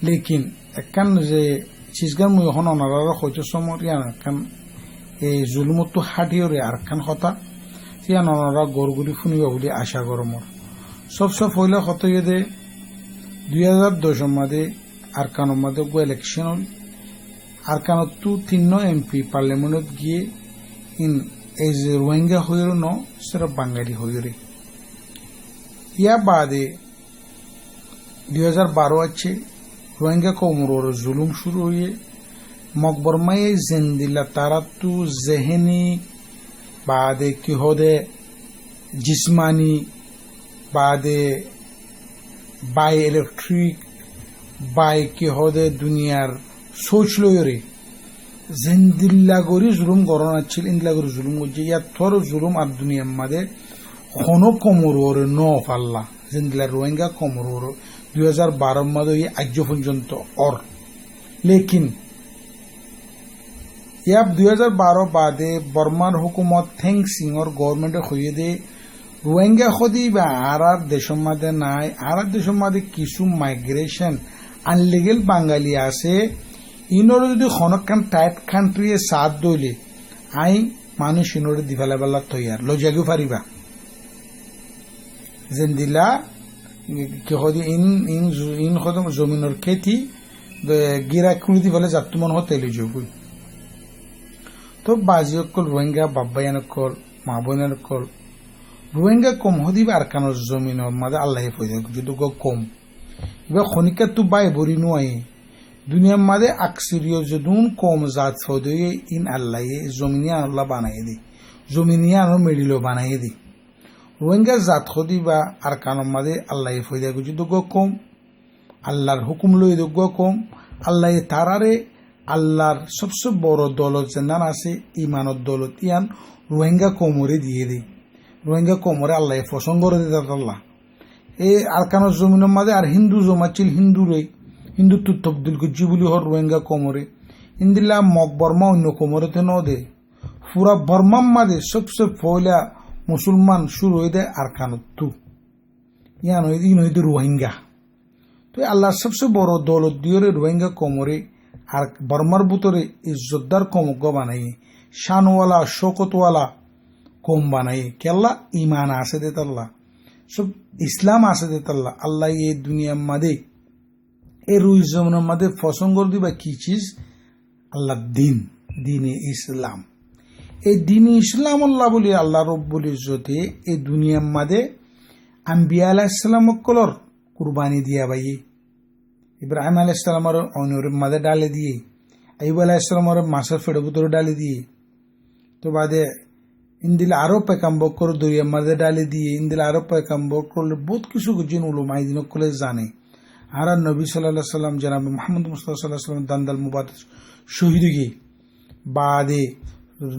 লেকিন একখান যে চিজগান মুই এখন অনারার হয়তো সময় ইয়ান একখান এই জুলুমতো হাটিয়রে আর খান কথা ইয়ান অনারা গড়গুলি শুনিবা বলে আশা গরমর সব হইলে কত দে 2010 মাদে আরকানোর মাদে গো ইলেকশন হল আরকানতো 3 এমপি পার্লামেন্টত গিয়ে ইন এই যে রোহিঙ্গা হইর ন সেটা বাঙালি হইরে ইয়া বাদে 2012 আছে রোহিঙ্গা কমর জুলুম শুরু হয়ে মকবরমায় জেন্দিলা তারা তু জেহেনি বাদে কি হদে জিসমানি বাদে বাই ইলেকট্রিক বাই কি হদে দুনিয়ার সোচ লয়রে জেন্দিল্লা গরি জুলুম গরণ আছিল ইন্দিলা গরি জুলুম করছে ইয়ার থর জুলুম আর দুনিয়ার মাঝে কোনো কমর ন পাল্লা জেন্দিলা রোহিঙ্গা কমর 2012 মাদে আজ পর্যন্ত অর লেকিন ইয়াব 2012 বাদে বর্মার হুকুমত থেং সিংর গভর্নমেন্টে হইয়ে দে রোহিঙ্গা খদি বা আর দেশের মাঝে নাই আর দেশের মাঝে কিছু মাইগ্রেশন আনলিগেল বাঙালি আছে ইনর যদি খনকান টাইট কান্ট্রি সাথ দইলে আই মানুষ ইনরে দিফালা বেলা তৈয়ার লজাগু পারিবা যেন দিলা কি হদি ইন খদম জমিনের খেতি গিরা কুড়ি দিফালে যাত্তু মন হতে লইজবই তো বাজিয়কল রোহিঙ্গা বাব্বায়ানকল মা বোনানকল রোহিঙ্গা কম হদিবা আর কানোর জমিনের মাঝে আল্লাহ ফয়দা যদি কম এবার খনিকা তো বাই বরি নুয়াই দুনিয়ার মাঝে আকসিরিয় যদুন কম জাত ফদয়ে ইন আল্লাহ জমিনিয়া আল্লাহ বানাই দি জমিনিয়া আনো মেডিলো বানাই দি রোহিঙ্গা জাত হদিবা আর কানোর মাঝে আল্লাহ ফয়দা যদি কম আল্লাহর হুকুম লই দোগ কম আল্লাহ তারারে আল্লাহর সবচেয়ে বড় দলত যেন আছে ইমানত দলত ইয়ান রোহিঙ্গা কোমরে দিয়ে দেয় রোহিঙ্গা কোমরে আল্লাহ পছন্দ করে দিতে আল্লাহ এই আরকানোর জমিনের মাঝে আর হিন্দু জমাচ্ছিল হিন্দুত্ব তবদিল করছি বলি হর রোহিঙ্গা কোমরে ইন্দিল্লা মক বর্মা অন্য কোমরেতে ন দে পুরা বর্মার মাঝে সবচেয়ে পয়লা মুসলমান শুরু হয়ে দেয় আরকানত তু ইয়ান হইতে রোহিঙ্গা তো আল্লাহর সবচেয়ে বড় দলত দিয়ে রোহিঙ্গা কোমরে আর বর্মার ভিতরে ইজ্জতদার কমজ্ঞ বানাইয়ে শানওয়ালা শোকতওয়ালা কম বানাইয়ে কেল্লা ইমান আছে দে তাল্লাহ সব ইসলাম আছে দে তাল্লাহ আল্লাহ এই দুনিয়ার মাঝে এই রুই জমিনের মাঝে পছন্দ দিবা কি চিজ আল্লাহ দিনে ইসলাম এই দিনে ইসলাম আল্লাহ বলি আল্লাহ রব্বুল ইজ্জতে এই দুনিয়ার মাঝে আম্বিয়া আলাইহিস সালাম কলর কুরবানি দিয়া বাইয়ে ইব্রাহিম আলাইহিস সালামের অনর মাঝে ডালে দিয়ে আইয়ুব আলাইহিস সালামের মাছের ফেড়ে ভিতরে ডালে দিয়ে তো বাদে ইন্দিল আরো পেকাম্বর করে দরিয়ার মাঝে ডালে দিয়ে ইন্দিল আরো পেকাম্বর করলে বহুত কিছু জিন উলুমাই দিন কলে জানে আর নবী সাল্লাল্লাহু আলাইহি সাল্লাম জনাব মুহাম্মদ মুস্তাফা সাল্লাল্লাহু আলাইহি সাল্লাম দান্দাল মুবারক শহীদ গিয়ে বাদে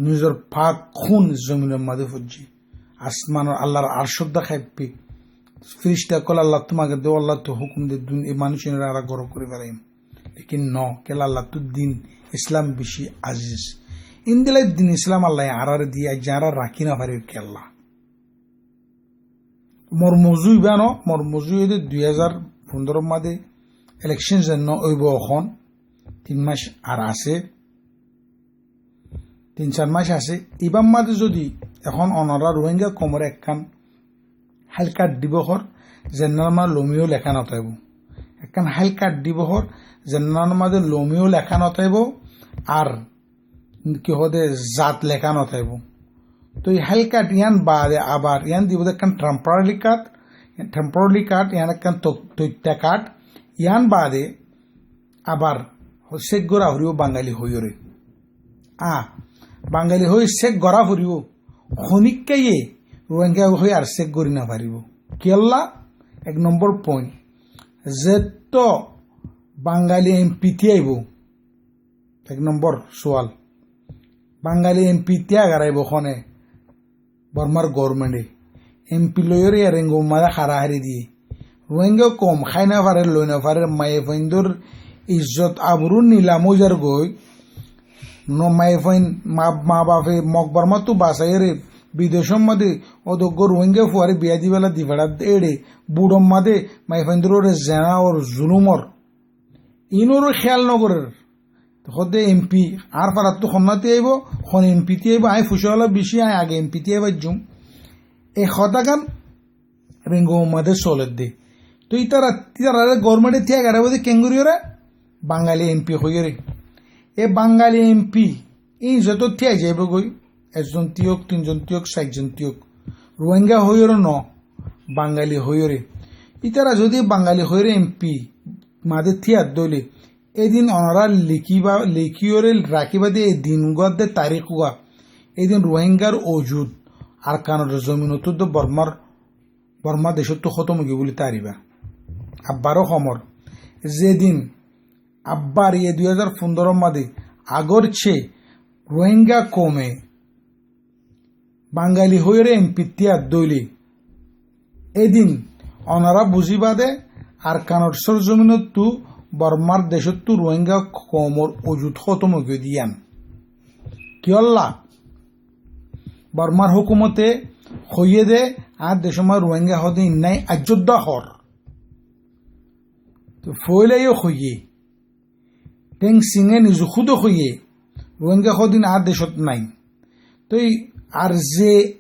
নিজের পাক খুন জমিনের মাঝে ফুজি আসমানের আল্লাহর আরশদ দেখাইবে ফিরিস্তা কল আল্লাহ তোমাকে দে আল্লাহ তো হুকুম দে মানুষের আর গর করে বেড়াইম লেকিন ন কেলা আল্লাহ তো দিন ইসলাম বেশি আজিজ ইন্দিলাই দিন ইসলাম আল্লাহ আর দিয়ে যারা রাখি না পারে কেল্লা মোর মজু ইবানো মোর মজু 2015 মাদে ইলেকশন জন্য ওইব এখন 3 মাস আর আছে 3-4 মাস আছে ইবাম মাদে যদি এখন অনরা রোহিঙ্গা কমরে একখান হালকাট দিবহর জেনার মা লমিও লেখা নতাইব একখান হালকাট দিবহর জেনার মাঝে লমিও লেখা নতাইব আর কি হদে জাত লেখা নতাইব তো এই হালকাট ইয়ান বাদে আবার ইয়ান দিব একখান টেম্পোরারি কার্ড ইয়ান একখান তৈত্যা কার্ড ইয়ান বাদে আবার শেখ গড়া হরিও বাঙালি হইরে বাঙালি হই শেখ গড়া হরিও খনিকাইয়ে রোহিঙ্গা হয়ে আর চেক করি না পারিব কেল্লা 1 নম্বর পয়েন্ট যে তো বাঙালি এমপি আইব 1 নম্বর সোয়াল বাঙালি এমপি গারাইব খনে বর্মার গভর্নমেন্টে এমপি লইরে রেঙ্গো মারা হারাহারি দিয়ে রোহিঙ্গা কম খাই না পারে লই না পারে মায়ে ফাইন্দর ইজ্জত আবরু নিলামজার গই মায়ে ফাইন মা বাপে মক বর্মা তো বাসাইরে বিদেশের মধ্যে অদগ্য রোহিঙ্গা ফুয়ারে বিয়া দিবেলা দিভাড়া এড়ে বুড়ম মাদে মাইফেন্দ্রে জেনা ওর জুলুমর ইনোরও খেয়াল নগরের হতে এমপি আর পারাত তো খন্নাতে আইব খন এমপিতে আইব আই ফুসলা বেশি আই আগে এমপিতে আইবার জুম এই হতাকান রেঙ্গো মাদের চলের দে তো ইতারা গভর্নমেন্টের থেকে গাড়ি বোধ কেঙ্গুরিওরা বাঙালি এমপি হইরে এ বাঙালি এমপি এই যত থিয়াই যাইব গই একজন তিয়ক 3 জন তিয়ক 7 জন তিয়ক রোহিঙ্গা হইরে ন বাঙালি হইরে ইতারা যদি বাঙালি হইরে এমপি মাদের থিয়ার দলে এদিন অনারা লিখিওরে রাখিবা দিয়ে এই দিন দে তারিখ হুয়া এদিন রোহিঙ্গার অজুদ আর কানাডার জমিন তো বর্মা দেশত তো খতম গিয়ে বলি তারিবা আব্বারও সমর যেদিন আব্বার 2015 মাদে আগর চেয়ে রোহিঙ্গা কমে বাঙালি হইরে এমপি তিয়ার দইলে এদিন অনারা বুঝিবাদে আর কানাডার জমিনত তো বর্মার দেশত তো রোহিঙ্গা কমর অজুদ খতম গিয়ে দিয়ান কিয়ল্লা বর্মার হুকুমতে হইয়ে দে আর দেশমার রোহিঙ্গা হতে নাই আযোদ্ধা হর তো ফইলাইও হইয়ে টেং সিংয়ে নিজ খুদও হইয়ে রোহিঙ্গা হদিন আর দেশত নাই তো আর যে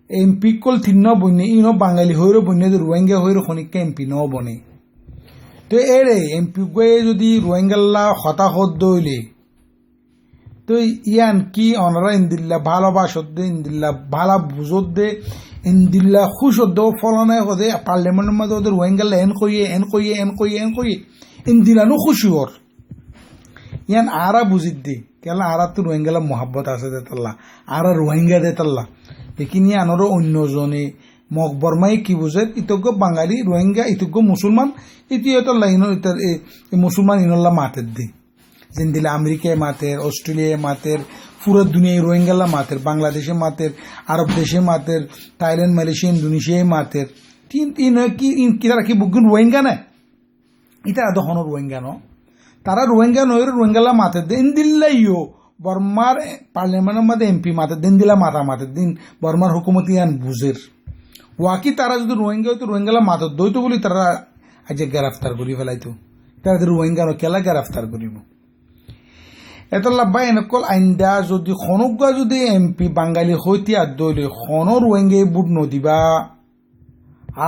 এমপি কল থিন্ন বন্যে ইনো বাঙালি হইরও বন্যে রোহিঙ্গা হইরও খনিকা এমপি ন বনে তো এরে এমপি গয়ে যদি রোহিঙ্গাল্লা হতাহত দইলে তো ইয়ান কি অনারা ইন্দিল্লা ভালোবাসত দে ইন্দিল্লা ভালা বুঝত দে ইন্দিল্লা খুশ হত ফলনায় হদে পার্লামেন্টের মধ্যে ওদের রোহিঙ্গাল্লা এন কইয়ে ইন্দিলানো খুশি হর ইয়ান আরা বুঝিত দে কেলা আরা তো রোহিঙ্গালা মোহাব্বত আছে দেতাল্লা আরা রোহিঙ্গা দেতাল্লা দেখিনি আনারও অন্যজনে মগ বর্মাই কি বুঝে ইতজ্ঞ বাঙালি রোহিঙ্গা ইতজ্ঞ মুসলমান ইতিহতল্লা মুসলমান ইনল্লা মাতের দে যেন দিলে আমেরিকায় মাতের অস্ট্রেলিয়ায় মাতের পুরো দুনিয়ায় রোহিঙ্গাল্লা মাতের বাংলাদেশে মাতের আরব দেশে মাতের থাইল্যান্ড মালয়েশিয়া ইন্দোনেশিয়ায় মাতের তারা কি বুকুন রোহিঙ্গা না ইতা দহন রোহিঙ্গা ন তারা রোহিঙ্গা নয় রোহিঙ্গাল্লা মাতের দিন দিল্লাইও বর্মার পার্লামেন্টের মধ্যে এমপি মাতের দিন দিলা মাতের দিন বর্মার হুকুমতি আন বুঝের ওয়াকি তারা যদি রোহিঙ্গা হইতো রোহিঙ্গালা মাতের দইতো বলি তারা আজ গ্রেফতার করি ফেলাইতো তারা রোহিঙ্গা কেলা গ্রেফতার করিব এত লাভা এনেকল আইন্দা যদি খনকা যদি এমপি বাঙালি হইতে আর দইলে খন রোহিঙ্গা বুট নদিবা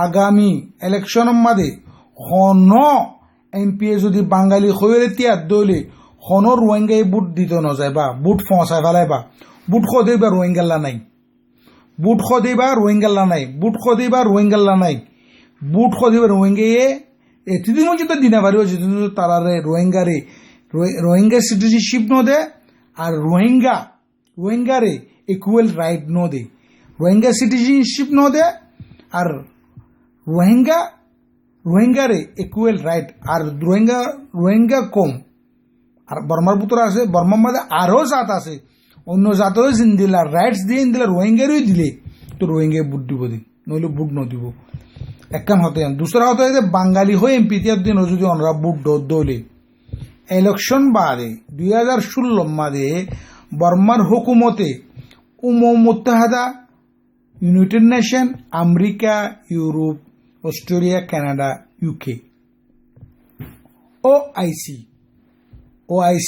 আগামী ইলেকশনের মাঝে খন এমপি যদি বাঙালি হইরে তিয়ার দইলে খন রোহিঙ্গা বুট দিতে নযায় বা বুট ফসাই ফেলাইবা বুট খদেবা রোহিঙ্গাল্লা নাই বুট খদেবা রোহিঙ্গাল্লা নাই বুট খদেবা রোহিঙ্গাল্লা নাই বুট খদেবা রোহিঙ্গায়ে এতদিন পর্যন্ত দিনা পারিব যেদিন তারারে রোহিঙ্গা সিটিজেনশিপ ন দে আর রোহিঙ্গারে ইকুয়াল রাইট ন দে রোহিঙ্গা সিটিজেনশিপ ন দে আর রোহিঙ্গারে ইকুয়াল রাইট আর রোহিঙ্গা কম আর বর্মার পুত্র আছে বর্মার মধ্যে আরও জাত আছে অন্য জাতেরও দিলা রাইটস দিয়ে দিলা রোহিঙ্গারই দিলে তো রোহিঙ্গা বুট দিব দিন নইলে বুট নদিব একখান হতে দুসরা হতে যে বাঙালি হয়ে এমপি তিয়ার দিন যদি ওনারা বুট দলে ইলেকশন বাদে 2016 মাদে বর্মার হুকুমতে মুত্তাহাদা United Nation America Europe Australia Canada UK OIC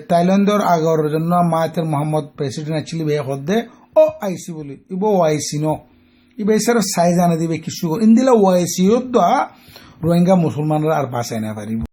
থাইল্যান্ডর আগর জন্য মাহাতির মোহাম্মদ প্রেসিডেন্ট অ্যাকচুয়ালি বে হদ্দে OIC বলি ইব OIC ন ইবে স্যার সাইজ আনে দিবে কিছু ইন্দিলা OIC রোহিঙ্গা মুসলমানরা আর বাঁচায় না পারিব।